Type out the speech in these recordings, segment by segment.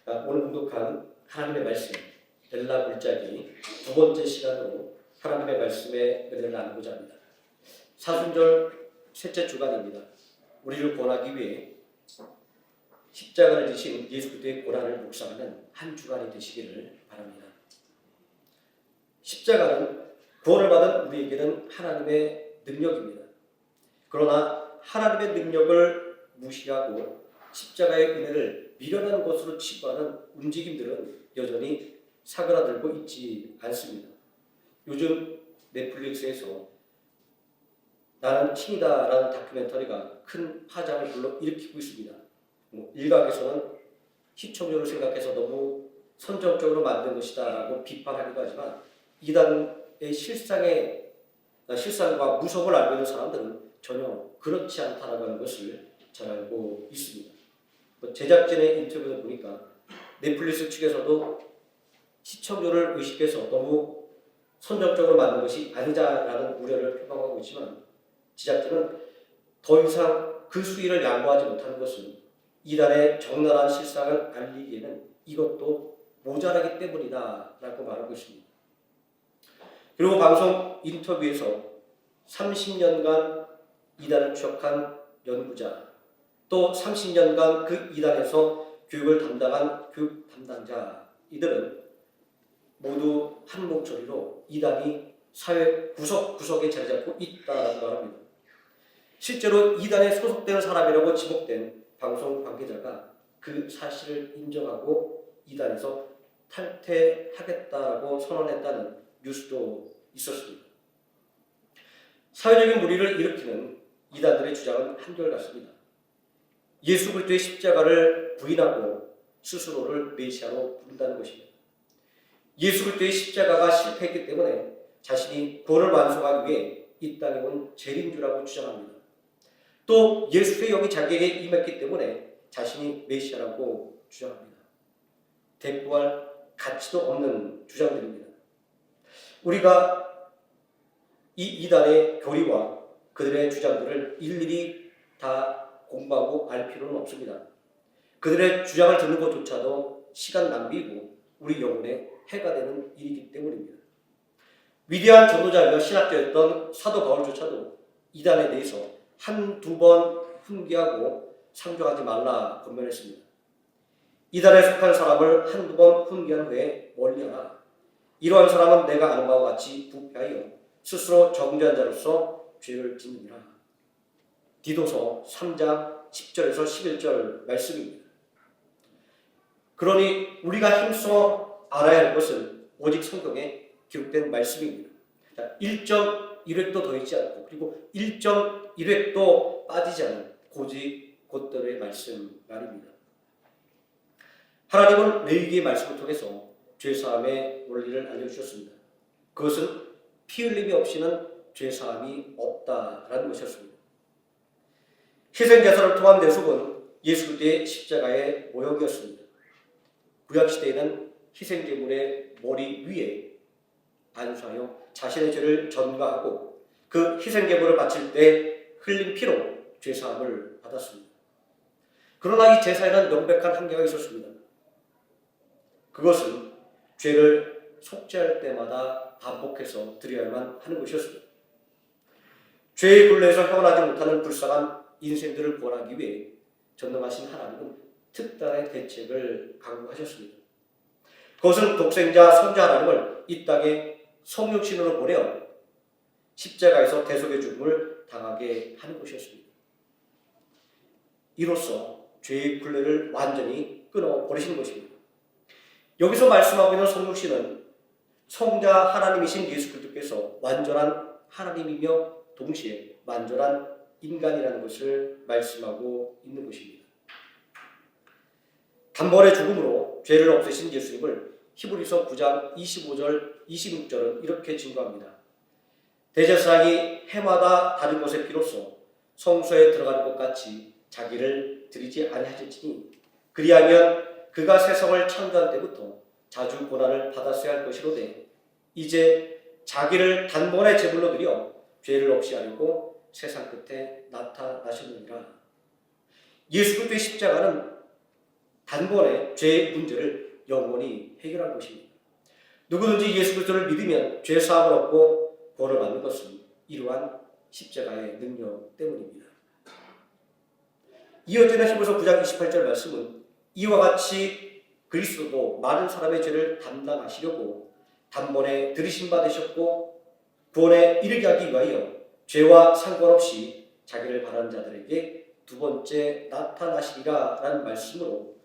오늘 공독한 하나님의 말씀 엘라 물자기 두 번째 시간으로 하나님의 말씀의 은혜를 나누고자 합니다. 사순절 셋째 주간입니다. 우리를 구원하기 위해 십자가를 지신 예수 그리스도의 고난을 묵상하는 한 주간이 되시기를 바랍니다. 십자가는 구원을 받은 우리에게는 하나님의 능력입니다. 그러나 하나님의 능력을 무시하고 십자가의 은혜를 미련한 것으로 치부하는 움직임들은 여전히 사그라들고 있지 않습니다. 요즘 넷플릭스에서 나는 신이다라는 다큐멘터리가 큰 파장을 불러일으키고 있습니다. 일각에서는 시청률을 생각해서 너무 선정적으로 만든 것이다라고 비판하기도 하지만 이단의 실상과 무속을 알고 있는 사람들은 전혀 그렇지 않다라고 하는 것을 잘 알고 있습니다. 제작진의 인터뷰를 보니까 넷플릭스 측에서도 시청률을 의식해서 너무 선정적으로 만든 것이 아니다라는 우려를 표방하고 있지만 제작진은 더 이상 그 수위를 양보하지 못하는 것은 이단의 적나라한 실상을 알리기에는 이것도 모자라기 때문이다라고 말하고 있습니다. 그리고 방송 인터뷰에서 30년간 이단을 추적한 연구자, 또 30년간 그 이단에서 교육을 담당한 교육 담당자, 이들은 모두 한 목소리로 이단이 사회 구석구석에 자리 잡고 있다라고 말합니다. 실제로 이단에 소속되는 사람이라고 지목된 방송 관계자가 그 사실을 인정하고 이단에서 탈퇴하겠다고 선언했다는 뉴스도 있었습니다. 사회적인 물의를 일으키는 이단들의 주장은 한결같습니다. 예수 그리스도의 십자가를 부인하고 스스로를 메시아로 부른다는 것입니다. 예수 그리스도의 십자가가 실패했기 때문에 자신이 구원을 완성하기 위해 이 땅에 온 재림주라고 주장합니다. 또 예수의 영이 자기에게 임했기 때문에 자신이 메시아라고 주장합니다. 대꾸할 가치도 없는 주장들입니다. 우리가 이 이단의 교리와 그들의 주장들을 일일이 다 공부하고 알 필요는 없습니다. 그들의 주장을 듣는 것조차도 시간 낭비이고 우리 영혼에 해가 되는 일이기 때문입니다. 위대한 전도자이며 신학자였던 사도 바울조차도 이단에 대해서 한두 번 훈계하고 상종하지 말라 권면했습니다. 이단에 속한 사람을 한두 번 훈계한 후에 멀리하라. 이러한 사람은 내가 아는 바와 같이 부패하여 스스로 정죄한 자로서 죄를 짓느니라. 디도서 3장 10절에서 11절 말씀입니다. 그러니 우리가 힘써 알아야 할 것은 오직 성경에 기록된 말씀입니다. 1.1획도 더 있지 않고 그리고 1.1획도 빠지지 않은 고지 곧들의 말씀 말입니다. 하나님은 레위기의 말씀을 통해서 죄사함의 원리를 알려주셨습니다. 그것은 피 흘림이 없이는 죄사함이 없다라는 것이었습니다. 희생제사를 통한 내속은 예수 그리스도의 십자가의 모형이었습니다. 구약시대에는 희생제물의 머리 위에 안수하여 자신의 죄를 전가하고 그 희생제물을 바칠 때 흘린 피로 죄사함을 받았습니다. 그러나 이 제사에는 명백한 한계가 있었습니다. 그것은 죄를 속죄할 때마다 반복해서 드려야만 하는 것이었습니다. 죄의 굴레에서 헤어나지 못하는 불쌍한 인생들을 구원하기 위해 전능하신 하나님은 특단의 대책을 강구하셨습니다. 그것은 독생자 성자 하나님을 이 땅에 성육신으로 보내 십자가에서 대속의 죽음을 당하게 하는 것이었습니다. 이로써 죄의 굴레를 완전히 끊어버리신 것입니다. 여기서 말씀하고 있는 성육신은 성자 하나님이신 예수 그리스도께서 완전한 하나님이며 동시에 완전한 인간이라는 것을 말씀하고 있는 것입니다. 단번의 죽음으로 죄를 없애신 예수님을 히브리서 9장 25절 26절은 이렇게 증거합니다. 대제사장이 해마다 다른 곳에 비로소 성소에 들어가는 것 같이 자기를 드리지 아니하셨으니 그리하면 그가 세상을 창조한 때부터 자주 고난을 받았어야 할 것이로되 이제 자기를 단번에 제물로 드려 죄를 없이 하려고 세상 끝에 나타나셨느니라. 예수 그리스도의 십자가는 단번에 죄의 문제를 영원히 해결한 것입니다. 누구든지 예수 그리스도를 믿으면 죄 사함을 얻고 구원을 받는 것은 이러한 십자가의 능력 때문입니다. 이어지는 히브리서 9장 28절 말씀은 이와 같이 그리스도도 많은 사람의 죄를 담당하시려고 단번에 들이신 바 되셨고 구원에 이르게 하기 위하여 죄와 상관없이 자기를 바라는 자들에게 두 번째 나타나시리라 라는 말씀으로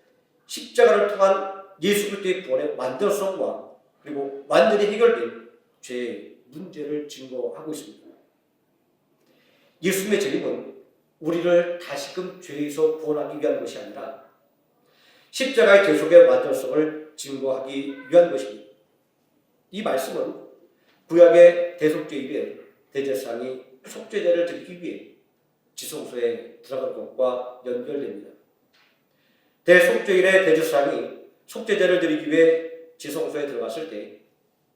십자가를 통한 예수 그리스도의 구원의 완전성과 그리고 완전히 해결된 죄의 문제를 증거하고 있습니다. 예수님의 재림은 우리를 다시금 죄에서 구원하기 위한 것이 아니라 십자가의 대속의 완전성을 증거하기 위한 것입니다. 이 말씀은 구약의 대속죄일에 대제사장이 속죄제를 드리기 위해 지성소에 들어간 것과 연결됩니다. 대속죄일에 대제사장이 속죄제를 드리기 위해 지성소에 들어갔을 때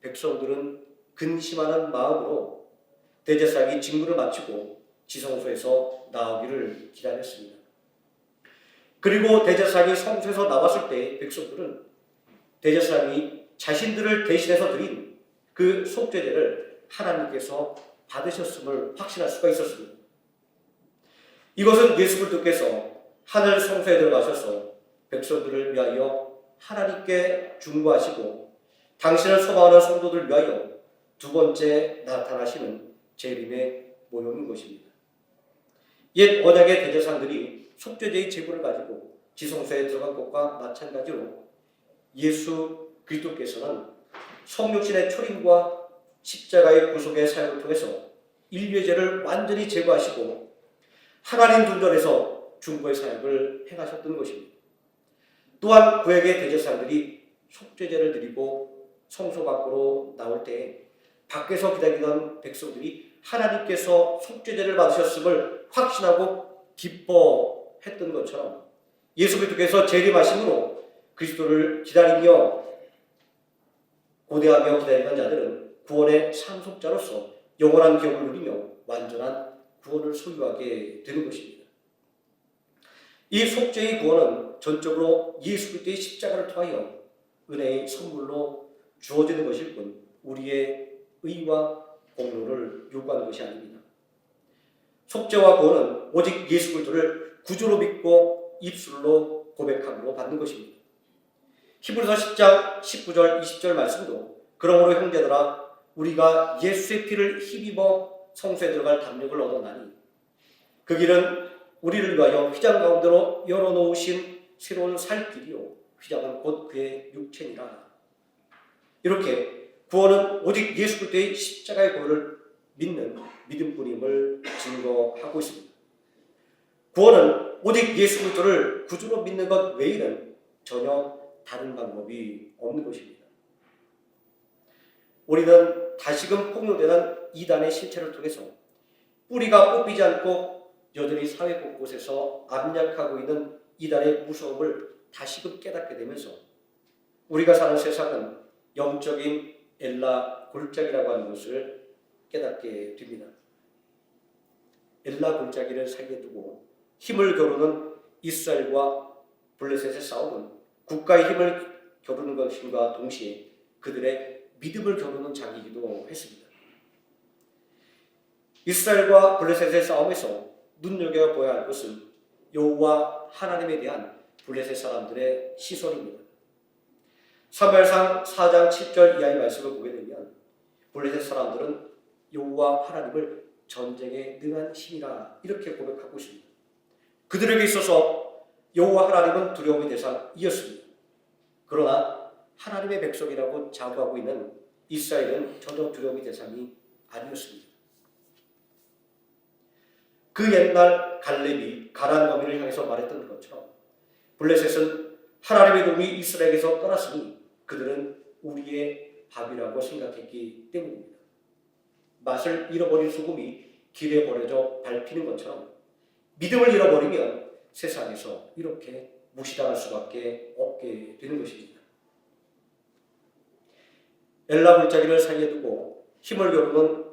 백성들은 근심하는 마음으로 대제사장이 직무를 마치고 지성소에서 나오기를 기다렸습니다. 그리고 대제사장이 성소에서 나왔을 때 백성들은 대제사장이 자신들을 대신해서 드린 그 속죄제를 하나님께서 받으셨음을 확신할 수가 있었습니다. 이것은 예수 그리스도께서 하늘 성소에 들어가셔서 백성들을 위하여 하나님께 중보하시고 당신을 소망하는 성도들을 위하여 두 번째 나타나시는 재림의 모형인 것입니다. 옛 언약의 대제사장들이 속죄제의 제물을 가지고 지성소에 들어간 것과 마찬가지로 예수 그리스도께서는 성육신의 초림과 십자가의 구속의 사역을 통해서 인류의 죄를 완전히 제거하시고 하나님 dun전에서 중보의 사역을 행하셨던 것입니다. 또한 구약의 대제사장들이 속죄제를 드리고 성소 밖으로 나올 때 밖에서 기다리던 백성들이 하나님께서 속죄제를 받으셨음을 확신하고 기뻐했던 것처럼 예수 그리스도께서 재림하심으로 그리스도를 기다리며 고대하며 기다리던 자들은 구원의 상속자로서 영원한 기업을 누리며 완전한 구원을 소유하게 되는 것입니다. 이 속죄의 구원은 전적으로 예수 그리스도의 십자가를 통하여 은혜의 선물로 주어지는 것일 뿐 우리의 의와 공로를 요구하는 것이 아닙니다. 속죄와 구원은 오직 예수 그리스도를 구주로 믿고 입술로 고백함으로 받는 것입니다. 히브리서 10장 19절 20절 말씀도 그러므로 형제들아 우리가 예수의 피를 힘입어 성소에 들어갈 담력을 얻어나니 그 길은 우리를 위하여 휘장 가운데로 열어놓으신 새로운 살 길이요 휘장은 곧 그의 육체니라. 이렇게 구원은 오직 예수 그리스도의 십자가의 구원을 믿는 믿음뿐임을 증거하고 있습니다. 구원은 오직 예수 그리스도를 구주로 믿는 것 외에는 전혀 다른 방법이 없는 것입니다. 우리는 다시금 폭로되는 이단의 실체를 통해서 뿌리가 뽑히지 않고 여전히 사회 곳곳에서 압력하고 있는 이단의 무서움을 다시금 깨닫게 되면서 우리가 사는 세상은 영적인 엘라 골짜기라고 하는 것을 깨닫게 됩니다. 엘라 골짜기를 사이에 두고 힘을 겨루는 이스라엘과 블레셋의 싸움은 국가의 힘을 겨루는 것과 동시에 그들의 믿음을 겨루는 장이기도 했습니다. 이스라엘과 블레셋의 싸움에서 눈여겨보아야 할 것은 여호와 하나님에 대한 블레셋 사람들의 시선입니다. 사무엘상 4장 7절 이하의 말씀을 보게 되면 블레셋 사람들은 여호와 하나님을 전쟁에 능한 신이라 이렇게 고백하고 있습니다. 그들에게 있어서 여호와 하나님은 두려움의 대상이었습니다. 그러나 하나님의 백성이라고 자부하고 있는 이스라엘은 전혀 두려움의 대상이 아니었습니다. 그 옛날 갈렙이 가나안 거민을 향해서 말했던 것처럼 블레셋은 하나님의 도움이 이스라엘에게서 떠났으니 그들은 우리의 밥이라고 생각했기 때문입니다. 맛을 잃어버린 소금이 길에 버려져 밟히는 것처럼 믿음을 잃어버리면 세상에서 이렇게 무시당할 수밖에 없게 되는 것입니다. 엘라 골짜기를 사이에 두고 힘을 겨루는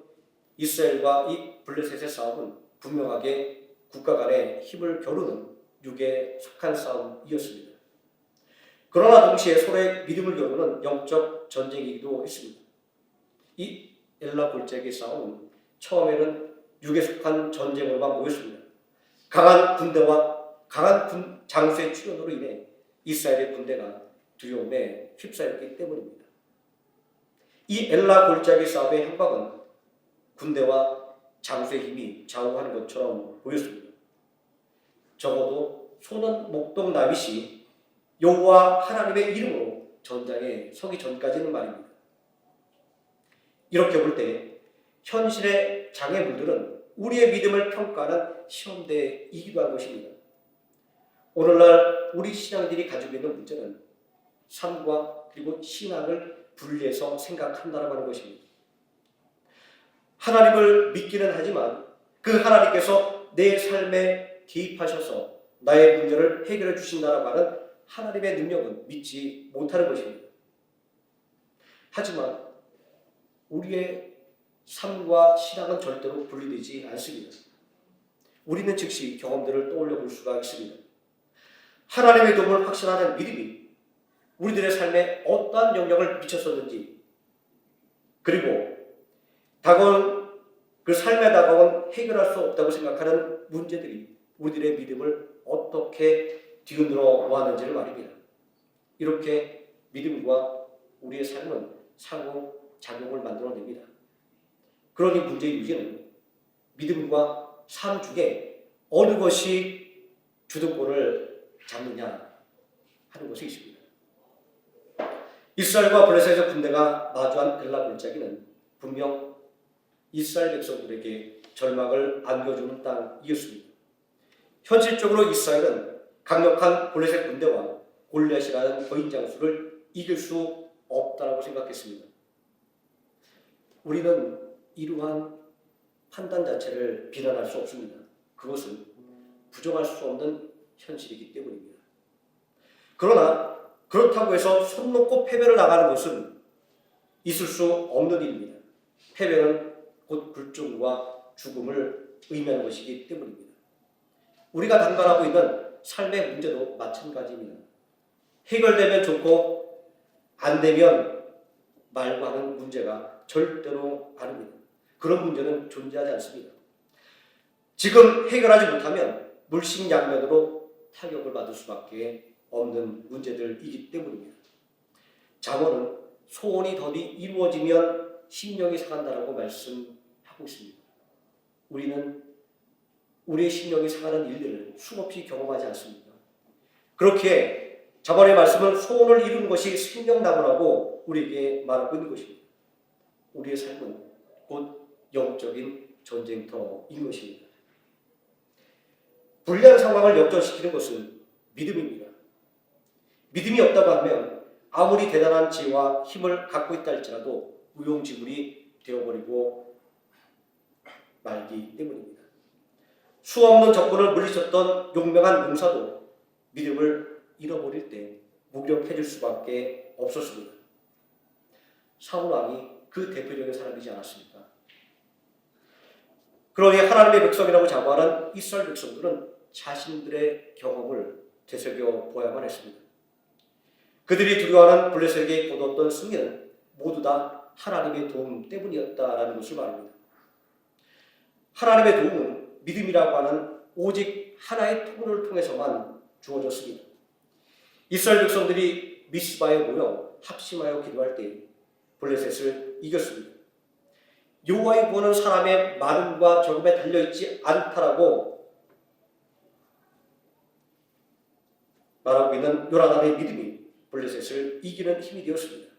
이스라엘과 이 블레셋의 싸움은 분명하게 국가 간의 힘을 겨루는 육에 속한 싸움이었습니다. 그러나 동시에 서로의 믿음을 겨루는 영적 전쟁이기도 했습니다. 이 엘라 골짜기 싸움은 처음에는 육에 속한 전쟁으로만 보였습니다. 강한 군대와 강한 장수의 출현으로 인해 이스라엘의 군대가 두려움에 휩싸였기 때문입니다. 이 엘라 골짜기 싸움의 행방은 군대와 장수의 힘이 좌우하는 것처럼 보였습니다. 적어도 소는 목동 다윗이 여호와 하나님의 이름으로 전장에 서기 전까지는 말입니다. 이렇게 볼 때 현실의 장애물들은 우리의 믿음을 평가하는 시험대이기도 한 것입니다. 오늘날 우리 신앙인들이 가지고 있는 문제는 삶과 그리고 신앙을 분리해서 생각한다라고 하는 것입니다. 하나님을 믿기는 하지만 그 하나님께서 내 삶에 개입하셔서 나의 문제를 해결해 주신다라고 하는 하나님의 능력은 믿지 못하는 것입니다. 하지만 우리의 삶과 신앙은 절대로 분리되지 않습니다. 우리는 즉시 경험들을 떠올려 볼 수가 있습니다. 하나님의 도움을 확신하는 믿음이 우리들의 삶에 어떠한 영향을 미쳤었는지, 그리고 그 삶에 다가온 해결할 수 없다고 생각하는 문제들이 우리들의 믿음을 어떻게 뒤흔들어 놓았는지를 말입니다. 이렇게 믿음과 우리의 삶은 상호작용을 만들어냅니다. 그러니 문제의 유제는 믿음과 삶 중에 어느 것이 주도권을 잡느냐 하는 것이 있습니다. 이스라엘과 블레셋의 군대가 마주한 엘라 골짜기는 분명 이스라엘 백성들에게 절망을 안겨주는 땅이었습니다. 현실적으로 이스라엘은 강력한 블레셋 군대와 골리앗이라는 거인 장수를 이길 수 없다라고 생각했습니다. 우리는 이러한 판단 자체를 비난할 수 없습니다. 그것은 부정할 수 없는 현실이기 때문입니다. 그러나 그렇다고 해서 손 놓고 패배를 나가는 것은 있을 수 없는 일입니다. 패배는 곧 굴종과 죽음을 의미하는 것이기 때문입니다. 우리가 담당하고 있는 삶의 문제도 마찬가지입니다. 해결되면 좋고 안 되면 말고 하는 문제가 절대로 아닙니다. 그런 문제는 존재하지 않습니다. 지금 해결하지 못하면 물심양면으로 타격을 받을 수밖에 없는 문제들이기 때문입니다. 잠언은 소원이 더디 이루어지면 심령이 상한다라고 말씀하고 있습니다. 우리는 우리의 심령이 상하는 일들을 수없이 경험하지 않습니까? 그렇게 잠언의 말씀은 소원을 이루는 것이 생명나무라고 우리에게 말하고 있는 것입니다. 우리의 삶은 곧 영적인 전쟁터인 것입니다. 불리한 상황을 역전시키는 것은 믿음입니다. 믿음이 없다고 하면 아무리 대단한 지혜와 힘을 갖고 있다 할지라도 무용지물이 되어버리고 말기 때문입니다. 수없는 적군을 물리쳤던 용맹한 용사도 믿음을 잃어버릴 때 무력해질 수밖에 없었습니다. 사울 왕이 그 대표적인 사람이지 않았습니까? 그러니 하나님의 백성이라고 자부하는 이스라엘 백성들은 자신들의 경험을 되새겨 보아야만 했습니다. 그들이 두려워하는 블레셋에게 거뒀던 승리는 모두 다 하나님의 도움 때문이었다라는 것을 말합니다. 하나님의 도움은 믿음이라고 하는 오직 하나의 통로를 통해서만 주어졌습니다. 이스라엘 백성들이 미스바에 모여 합심하여 기도할 때 블레셋을 이겼습니다. 여호와의 구원은 사람의 많음과 적음에 달려있지 않다라고 말하고 있는 요나단의 믿음이 블레셋을 이기는 힘이 되었습니다.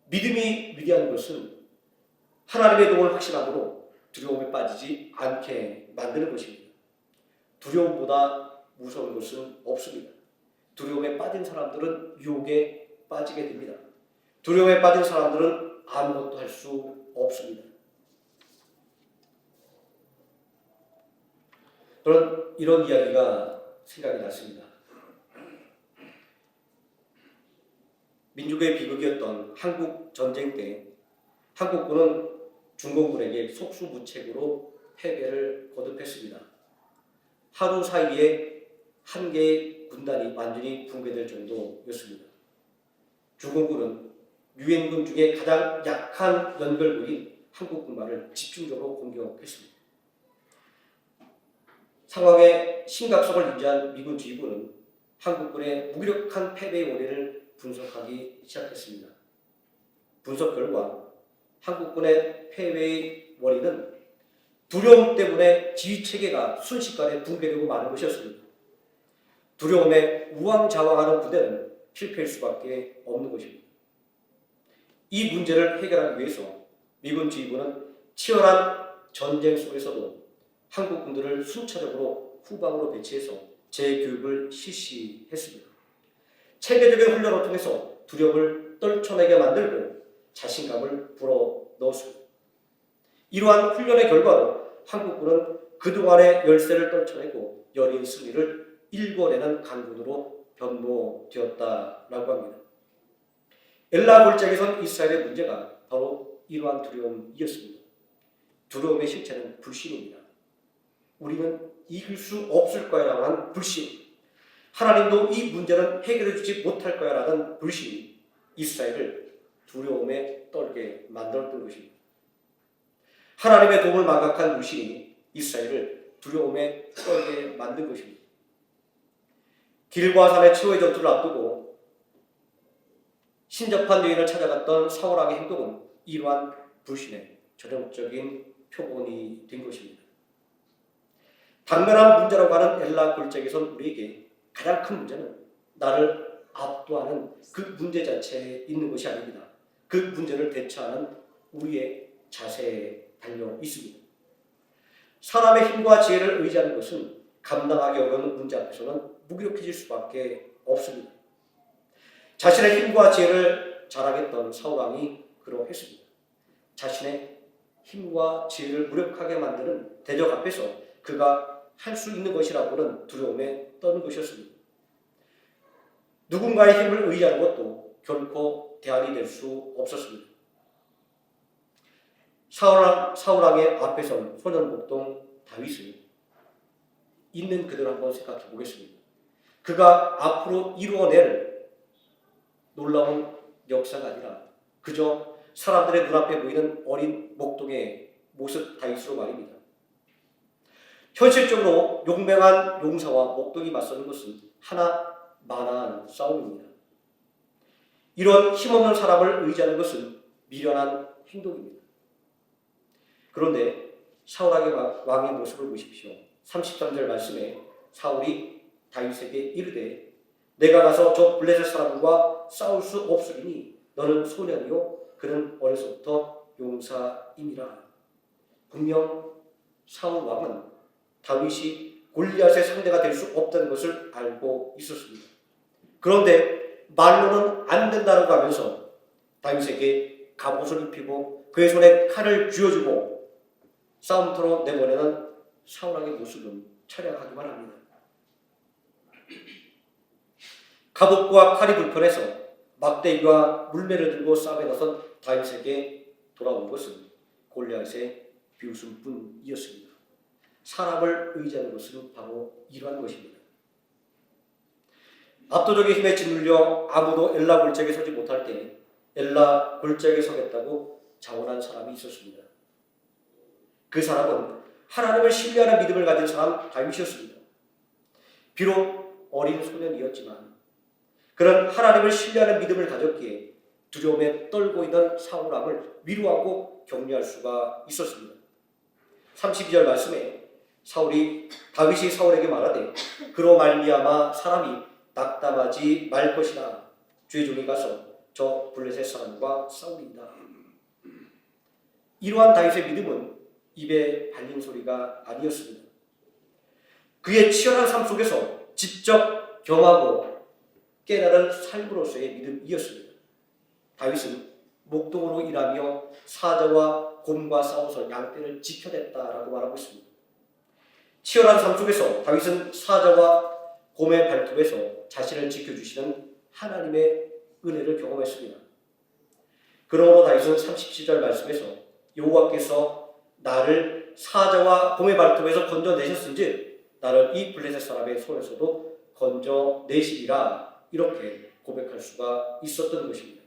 믿음이 위대한 것은 하나님의 도움을 확신함으로 두려움에 빠지지 않게 만드는 것입니다. 두려움보다 무서운 것은 없습니다. 두려움에 빠진 사람들은 유혹에 빠지게 됩니다. 두려움에 빠진 사람들은 아무것도 할 수 없습니다. 저는 이런 이야기가 생각이 났습니다. 민족의 비극이었던 한국 전쟁 때 한국군은 중공군에게 속수무책으로 패배를 거듭했습니다. 하루 사이에 한 개의 군단이 완전히 붕괴될 정도였습니다. 중공군은 유엔군 중에 가장 약한 연결부인 한국군만을 집중적으로 공격했습니다. 상황의 심각성을 인지한 미군 지휘부는 한국군의 무기력한 패배의 원인을 분석하기 시작했습니다. 분석 결과 한국군의 패배의 원인은 두려움 때문에 지휘체계가 순식간에 붕괴되고 마는 것이었습니다. 두려움에 우왕좌왕하는 부대는 실패할 수밖에 없는 것입니다. 이 문제를 해결하기 위해서 미군 지휘부는 치열한 전쟁 속에서도 한국군들을 순차적으로 후방으로 배치해서 재교육을 실시했습니다. 체계적인 훈련을 통해서 두려움을 떨쳐내게 만들고 자신감을 불어넣었습니다. 이러한 훈련의 결과로 한국군은 그동안의 열세를 떨쳐내고 연이은 승리를 일궈내는 강군으로 변모되었다라고 합니다. 엘라 골짜기에선 이스라엘의 문제가 바로 이러한 두려움이었습니다. 두려움의 실체는 불신입니다. 우리는 이길 수 없을 거야라고 하는 불신, 하나님도 이 문제는 해결해 주지 못할 거야라는 불신이 이스라엘을 두려움에 떨게 만들었던 것입니다. 하나님의 도움을 망각한 불신이 이스라엘을 두려움에 떨게 만든 것입니다. 길보아산의 최후의 전투를 앞두고 신접한 여인을 찾아갔던 사울왕의 행동은 이러한 불신의 전형적인 표본이 된 것입니다. 당면한 문제라고 하는 엘라 골짜기에선 우리에게 가장 큰 문제는 나를 압도하는 그 문제 자체에 있는 것이 아닙니다. 그 문제를 대처하는 우리의 자세에 달려 있습니다. 사람의 힘과 지혜를 의지하는 것은 감당하기 어려운 문제 앞에서는 무기력해질 수밖에 없습니다. 자신의 힘과 지혜를 자랑했던 사울왕이 그러했습니다. 자신의 힘과 지혜를 무력하게 만드는 대적 앞에서 그가 할 수 있는 것이라고는 두려움에 떠는 것이었습니다. 누군가의 힘을 의지하는 것도 결코 대안이 될 수 없었습니다. 사울왕의 앞에선 소년 목동 다윗은 있는 그대로 한번 생각해 보겠습니다. 그가 앞으로 이루어낼 놀라운 역사가 아니라 그저 사람들의 눈앞에 보이는 어린 목동의 모습 다윗으로 말입니다. 현실적으로 용맹한 용사와 목동이 맞서는 것은 하나만한 싸움입니다. 이런 힘없는 사람을 의지하는 것은 미련한 행동입니다. 그런데 사울 왕의 모습을 보십시오. 33절 말씀에 사울이 다윗에게 이르되 내가 가서 저 블레셋 사람과 싸울 수 없으리니 너는 소년이요 그는 어려서부터 용사임이라. 분명 사울 왕은 다윗이 골리앗의 상대가 될 수 없다는 것을 알고 있었습니다. 그런데 말로는 안 된다고 하면서 다윗에게 갑옷을 입히고 그의 손에 칼을 쥐어주고 싸움터로 내보내는 사울왕의 모습은 처량하기만 합니다. 갑옷과 칼이 불편해서 막대기와 물매를 들고 싸움에 나선 다윗에게 돌아온 것은 골리앗의 비웃음뿐이었습니다. 사람을 의지하는 것은 바로 이러한 것입니다. 압도적인 힘에 짓눌려 아무도 엘라 골짜기에 서지 못할 때 엘라 골짜기에 서겠다고 자원한 사람이 있었습니다. 그 사람은 하나님을 신뢰하는 믿음을 가진 사람 다윗이었습니다. 비록 어린 소년이었지만 그런 하나님을 신뢰하는 믿음을 가졌기에 두려움에 떨고 있는 사울왕을 위로하고 격려할 수가 있었습니다. 32절 말씀에 다윗이 사울에게 말하되 그로 말미암아 사람이 낙담하지 말 것이나 주의 종이 가서 저 블레셋 사람과 싸우리이다. 이러한 다윗의 믿음은 입에 발린 소리가 아니었습니다. 그의 치열한 삶 속에서 직접 경험하고 깨달은 삶으로서의 믿음이었습니다. 다윗은 목동으로 일하며 사자와 곰과 싸워서 양떼를 지켜냈다라고 말하고 있습니다. 치열한 삶 속에서 다윗은 사자와 곰의 발톱에서 자신을 지켜주시는 하나님의 은혜를 경험했습니다. 그러므로 다윗은 37절 말씀에서 여호와께서 나를 사자와 곰의 발톱에서 건져내셨은즉 나를 이 블레셋 사람의 손에서도 건져내시리라 이렇게 고백할 수가 있었던 것입니다.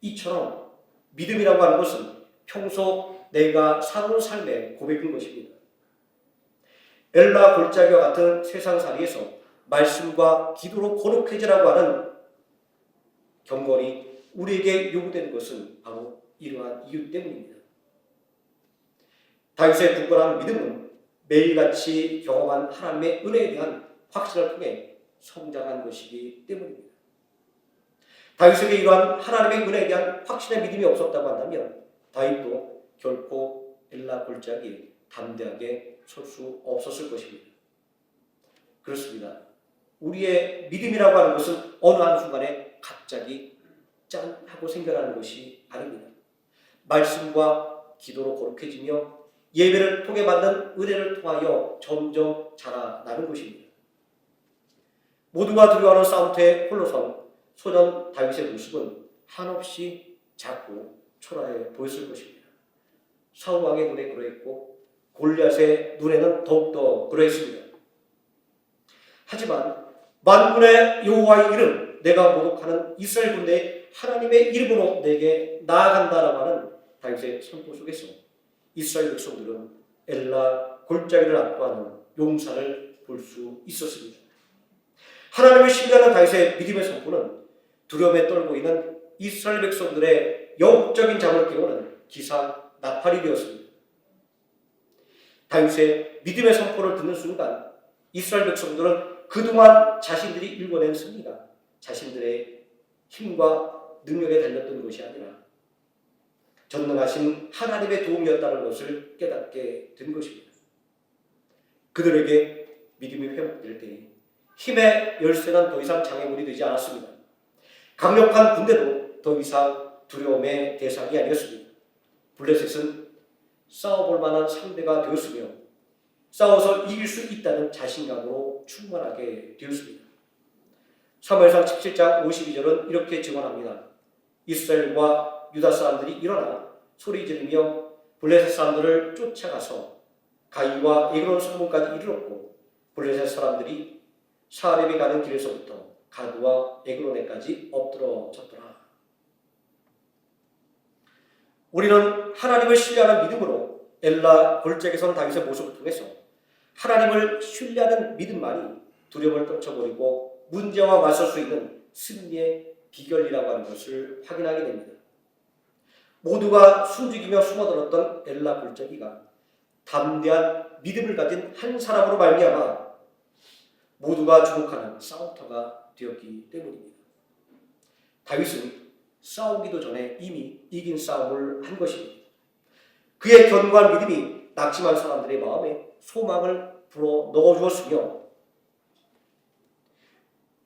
이처럼 믿음이라고 하는 것은 평소 내가 사는 삶의 고백인 것입니다. 엘라 골짜기와 같은 세상살이에서 말씀과 기도로 거룩해지라고 하는 경건이 우리에게 요구되는 것은 바로 이러한 이유 때문입니다. 다윗의 굳건한 믿음은 매일같이 경험한 하나님의 은혜에 대한 확신을 통해 성장한 것이기 때문입니다. 다윗에게 이러한 하나님의 은혜에 대한 확신의 믿음이 없었다고 한다면 다윗도 결코 엘라 골짜기에 담대하게 설 수 없었을 것입니다. 그렇습니다. 우리의 믿음이라고 하는 것은 어느 한순간에 갑자기 짠 하고 생겨나는 것이 아닙니다. 말씀과 기도로 거룩해지며 예배를 통해 받는 은혜를 통하여 점점 자라나는 것입니다. 모두가 두려워하는 싸움터에 홀로 선 소년 다윗의 모습은 한없이 작고 초라해 보였을 것입니다. 사울 왕의 눈에 그러했고 골리앗의 눈에는 더욱더 그러했습니다. 하지만 만군의 여호와의 이름 내가 모독하는 이스라엘 군대의 하나님의 이름으로 내게 나아간다라고 하는 다윗의 선포 속에서 이스라엘 백성들은 엘라 골짜기를 압도하는 용산을 볼 수 있었습니다. 하나님을 신뢰하는 다윗의 믿음의 선포는 두려움에 떨고 있는 이스라엘 백성들의 영적인 잠을 깨우는 기상 나팔이 되었습니다. 다윗의 믿음의 선포를 듣는 순간 이스라엘 백성들은 그동안 자신들이 일궈낸 승리가 자신들의 힘과 능력에 달렸던 것이 아니라 전능하신 하나님의 도움이었다는 것을 깨닫게 된 것입니다. 그들에게 믿음이 회복될 때에 힘의 열쇠는 더 이상 장애물이 되지 않았습니다. 강력한 군대도 더 이상 두려움의 대상이 아니었습니다. 블레셋은 싸워볼 만한 상대가 되었으며 싸워서 이길 수 있다는 자신감으로 충만하게 되었습니다. 사무엘상 17장 52절은 이렇게 증언합니다. 이스라엘과 유다 사람들이 일어나 소리 지르며 블레셋 사람들을 쫓아가서 가이와 에그론 성문까지 이르렀고 블레셋 사람들이 사렙이 가는 길에서부터 가드와 에그론에까지 엎드러졌더라. 우리는 하나님을 신뢰하는 믿음으로 엘라 골짜기에 선 다윗의 모습을 통해서 하나님을 신뢰하는 믿음만이 두려움을 떨쳐버리고 문제와 맞설 수 있는 승리의 비결이라고 하는 것을 확인하게 됩니다. 모두가 숨죽이며 숨어들었던 엘라 골짜기가 담대한 믿음을 가진 한 사람으로 말미암아 모두가 주목하는 싸움터가 되었기 때문입니다. 다윗은 싸우기도 전에 이미 이긴 싸움을 한 것입니다. 그의 견고한 믿음이 낙심한 사람들의 마음에 소망을 불어 넣어주었으며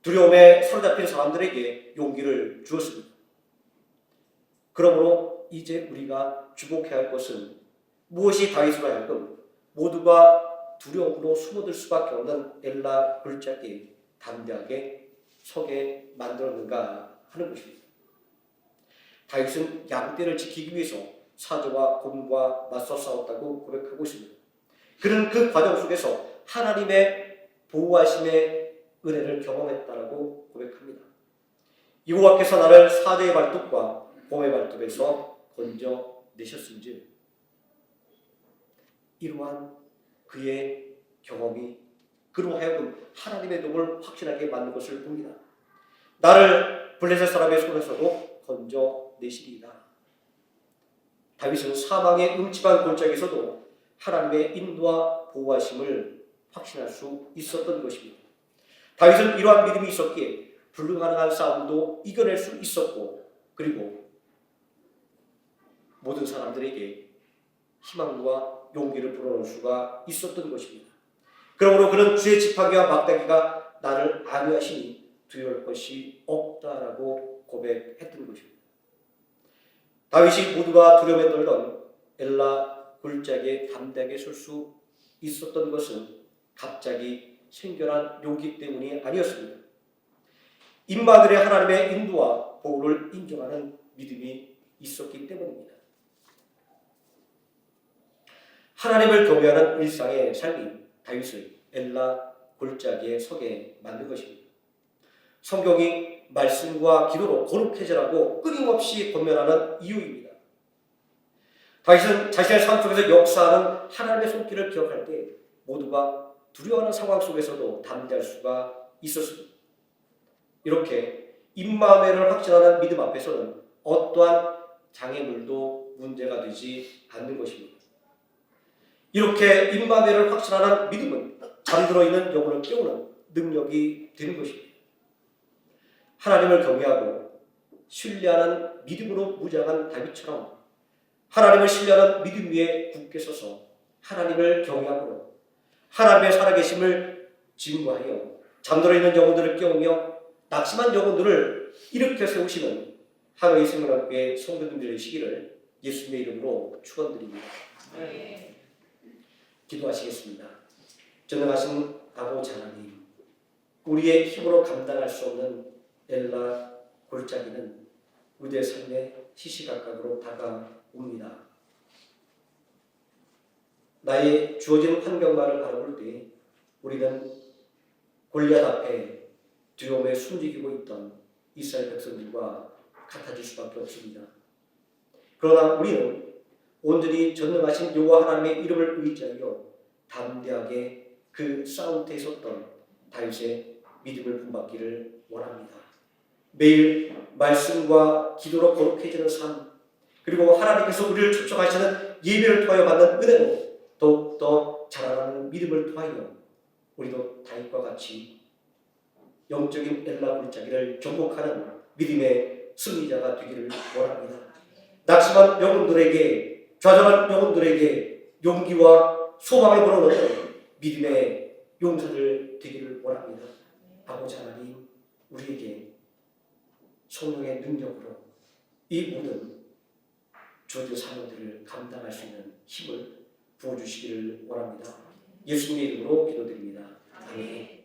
두려움에 사로잡힌 사람들에게 용기를 주었습니다. 그러므로 이제 우리가 주목해야 할 것은 무엇이 다윗으로 하여금 모두가 두려움으로 숨어들 수밖에 없는 엘라 골짜기에 담대하게 서게 만들었는가 하는 것입니다. 다윗은 양떼를 지키기 위해서 사자와 곰과 맞서 싸웠다고 고백하고 있습니다. 그는 그 과정 속에서 하나님의 보호하심의 은혜를 경험했다라고 고백합니다. 여호와께서 나를 사자의 발톱과 곰의 발톱에서 건져내셨은즉 이러한 그의 경험이 그로 하여금 하나님의 도움을 확신하게 만든 것을 봅니다. 나를 블레셋 사람의 손에서도 건져내시리이다. 다윗은 사망의 음침한 골짜기에서도 하나님의 인도와 보호하심을 확신할 수 있었던 것입니다. 다윗은 이러한 믿음이 있었기에 불가능한 싸움도 이겨낼 수 있었고 그리고 모든 사람들에게 희망과 용기를 불어넣을 수가 있었던 것입니다. 그러므로 그는 주의 지팡이와 막대기가 나를 안위하시니 두려울 것이 없다라고 고백했던 것입니다. 다윗이 모두가 두려움에 떨던 엘라 골짜기에 담대하게 설 수 있었던 것은 갑자기 생겨난 용기 때문이 아니었습니다. 임마들의 하나님의 인도와 보호를 인정하는 믿음이 있었기 때문입니다. 하나님을 경외하는 일상의 삶이 다윗을 엘라 골짜기에 서게 만든 것입니다. 성경이 말씀과 기도로 거룩해지라고 끊임없이 권면하는 이유입니다. 다윗은 자신의 삶 속에서 역사하는 하나님의 손길을 기억할 때 모두가 두려워하는 상황 속에서도 담대할 수가 있었습니다. 이렇게 임마누엘을 확신하는 믿음 앞에서는 어떠한 장애물도 문제가 되지 않는 것입니다. 이렇게 임마누엘을 확신하는 믿음은 잠들어 있는 영혼을 깨우는 능력이 되는 것입니다. 하나님을 경외하고 신뢰하는 믿음으로 무장한 다윗처럼 하나님을 신뢰하는 믿음 위에 굳게 서서 하나님을 경외함으로 하나님의 살아계심을 증거하여 잠들어 있는 영혼들을 깨우며 낙심한 영혼들을 일으켜 세우시는 하나의 생명학교의 성도님들 되시기를 예수님의 이름으로 축원드립니다. 기도하시겠습니다. 전능하신 아버지 하나님, 우리의 힘으로 감당할 수 없는 엘라 골짜기는 우리의 삶의 시시각각으로 다가옵니다. 나의 주어진 환경만을 바라볼 때 우리는 골리앗 앞에 두려움에 숨지기고 있던 이스라엘 백성들과 같아질 수밖에 없습니다. 그러나 우리는 온전히 전능하신 여호와 하나님의 이름을 의지하여 담대하게 그 싸움터에 섰던 다윗의 믿음을 본받기를 원합니다. 매일 말씀과 기도로 거룩해지는 삶, 그리고 하나님께서 우리를 초청하시는 예배를 통하여 받는 은혜로 더욱더 자라나는 믿음을 통하여 우리도 다윗과 같이 영적인 엘라 골짜기를 정복하는 믿음의 승리자가 되기를 원합니다. 낙심한 영혼들에게, 좌절한 영혼들에게 용기와 소망을 불어넣는 믿음의 용사들 되기를 원합니다. 아버지 하나님, 우리에게 성령의 능력으로 이 모든 주어진 사명들을 감당할 수 있는 힘을 부어주시기를 원합니다. 예수님의 이름으로 기도드립니다. 아멘.